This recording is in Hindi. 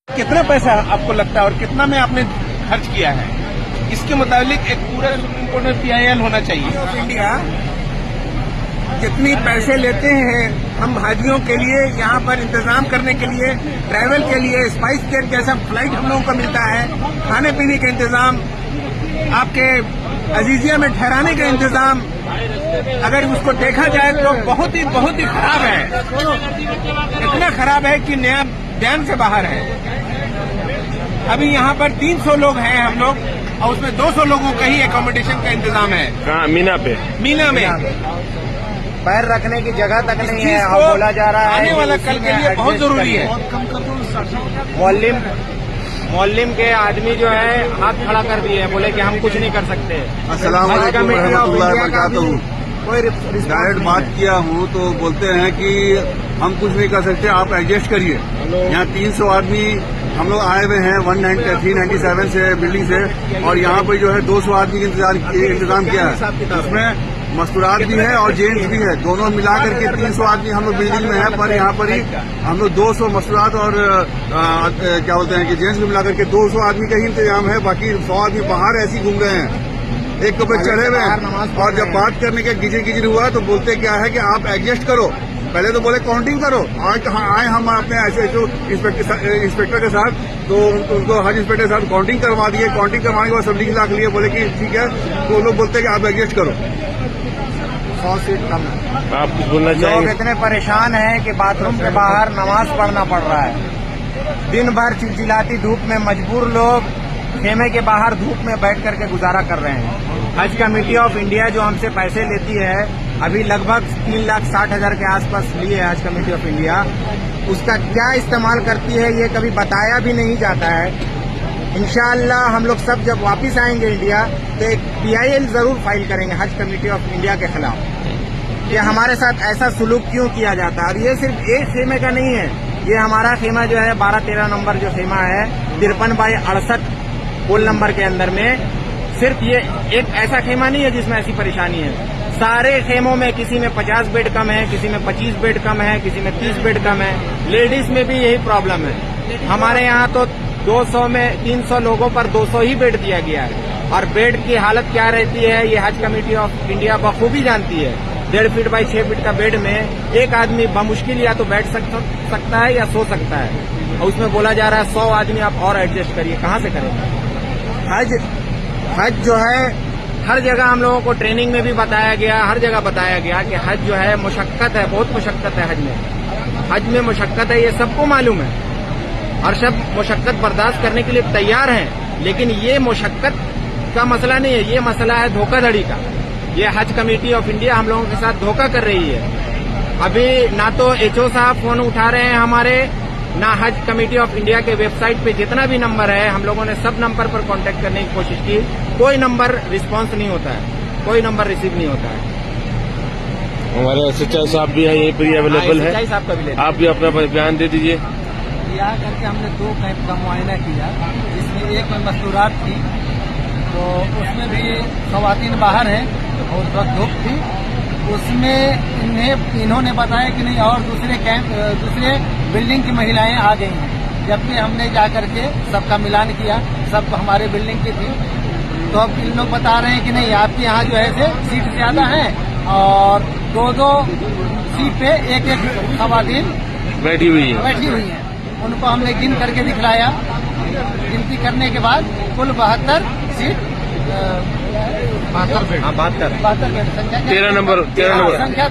कितना पैसा आपको लगता है और कितना में आपने खर्च किया है, इसके मुताबिक एक पूरा सुप्रीम कोर्ट में PIL होना चाहिए। ऑफ इंडिया जितनी पैसे लेते हैं हम हाजियों के लिए, यहाँ पर इंतजाम करने के लिए, ट्रैवल के लिए, स्पाइस जेट जैसा फ्लाइट हम लोगों को मिलता है, खाने पीने का इंतजाम, आपके अजीजिया में ठहराने का इंतजाम, अगर उसको देखा जाए तो बहुत ही खराब है। इतना खराब है कि नया ध्यान से बाहर है। अभी यहाँ पर 300 लोग हैं हम लोग, और उसमें 200 लोगों का ही एकोमोडेशन का इंतजाम है। कहाँ? मीना पे? मीना में पैर रखने की जगह तक नहीं है। अब बोला जा रहा है आने वाला कल के लिए बहुत जरूरी है। मोहल्लिम के आदमी जो है हाथ खड़ा कर दिए हैं, बोले कि हम कुछ नहीं कर सकते। अस्सलाम वालेकुम रहमतुल्लाहि व बरकातहू। कोई डायरेक्ट बात किया हूँ तो बोलते हैं कि हम कुछ नहीं कर सकते, आप एडजस्ट करिए। यहाँ 300 आदमी हम लोग आए हुए हैं 397 से बिल्डिंग से, और यहाँ पर जो है 200 आदमी का इंतजाम किया है। उसमें मस्तूरात भी है और जेंट्स भी है, दोनों मिला करके 300 आदमी हम लोग बिल्डिंग में है। पर यहाँ पर ही हम लोग 200 मस्तूरात और क्या बोलते हैं कि जेंट्स को मिला करके 200 आदमी का ही इंतजाम है। बाकी 100 आदमी बाहर ऐसे ही घूम रहे हैं, एक कपड़े चढ़े हुए हैं। और जब बात करने के गिजिर हुआ तो बोलते क्या है कि आप एडजस्ट करो। पहले तो बोले काउंटिंग करो। आज आए हम अपने SHO इंस्पेक्टर के साथ, तो उनको हज इंस्पेक्टर के साथ काउंटिंग करवा दिए। काउंटिंग करवाने के बाद सब 20 लाख लिए, बोले कि ठीक है। तो लोग बोलते हैं कि आप एडजस्ट करो। 100 सीट कम है। आप कुछ बोलना लोग चाहेंगे? इतने परेशान हैं कि बाथरूम के बाहर नमाज पढ़ना पड़ रहा है। दिन भर चिलचिलाती धूप में मजबूर लोग खेमे के बाहर धूप में बैठ करके गुजारा कर रहे हैं। हज कमेटी ऑफ इंडिया जो हमसे पैसे लेती है, अभी लगभग 3,60,000 के आसपास लिए है हज कमेटी ऑफ इंडिया। उसका क्या इस्तेमाल करती है ये कभी बताया भी नहीं जाता है। इंशाअल्लाह हम लोग सब जब वापस आएंगे इंडिया तो एक PIL जरूर फाइल करेंगे हज कमेटी ऑफ इंडिया के खिलाफ कि हमारे साथ ऐसा सुलूक क्यों किया जाता है। और ये सिर्फ एक खेमे का नहीं है, ये हमारा खेमा जो है 12-13 नंबर जो खेमा है 53/68 पोल नंबर के अंदर में, सिर्फ ये एक ऐसा खेमा नहीं है जिसमें ऐसी परेशानी है। सारे खेमों में किसी में 50 बेड कम है, किसी में 25 बेड कम है, किसी में 30 बेड कम है। लेडीज में भी यही प्रॉब्लम है। हमारे यहाँ तो 200 में 300 लोगों पर 200 ही बेड दिया गया है। और बेड की हालत क्या रहती है ये हज कमेटी ऑफ इंडिया बखूबी जानती है। 1.5 फीट बाई 6 फीट का बेड में एक आदमी बमुश्किल या तो बैठ सकता है या सो सकता है, और उसमें बोला जा रहा है 100 आदमी आप और एडजस्ट करिए। कहाँ से करेंगे? हज जो है हर जगह हम लोगों को ट्रेनिंग में भी बताया गया, हर जगह बताया गया कि हज जो है मुशक्कत है, बहुत मुशक्कत है। हज में मुशक्कत है, ये सबको मालूम है और सब मुशक्कत बर्दाश्त करने के लिए तैयार हैं। लेकिन ये मुशक्कत का मसला नहीं है, ये मसला है धोखाधड़ी का। ये हज कमेटी ऑफ इंडिया हम लोगों के साथ धोखा कर रही है। अभी ना तो HO साहब फोन उठा रहे हैं हमारे, ना हज कमेटी ऑफ इंडिया के वेबसाइट पे जितना भी नंबर है हम लोगों ने सब नंबर पर कांटेक्ट करने की कोशिश की, कोई नंबर रिस्पांस नहीं होता है, कोई नंबर रिसीव नहीं होता है। हमारे SHO साहब भी यहीं पर अवेलेबल है, SHO साहब का भी आप भी अपना बयान दे दीजिए। यहाँ करके हमने 2 कैंप का मुआयना किया, जिसमें एक में मस्तूरात थी, तो उसमें भी खवातीन बाहर हैं और बहुत धूप थी। उसमें इन्होंने बताया कि नहीं और दूसरे बिल्डिंग की महिलाएं आ गई हैं, जबकि हमने जा करके सबका मिलान किया, सब हमारे बिल्डिंग की थी। तो अब इन लोग बता रहे हैं कि नहीं आपके यहाँ जो है सीट ज्यादा है और 2-2 सीट पे एक खवातीन बैठी हुई है। उनको हमने गिन करके दिखलाया, गिनती करने के बाद कुल 72 सीट 72 बेड संख्या 13 नंबर संख्या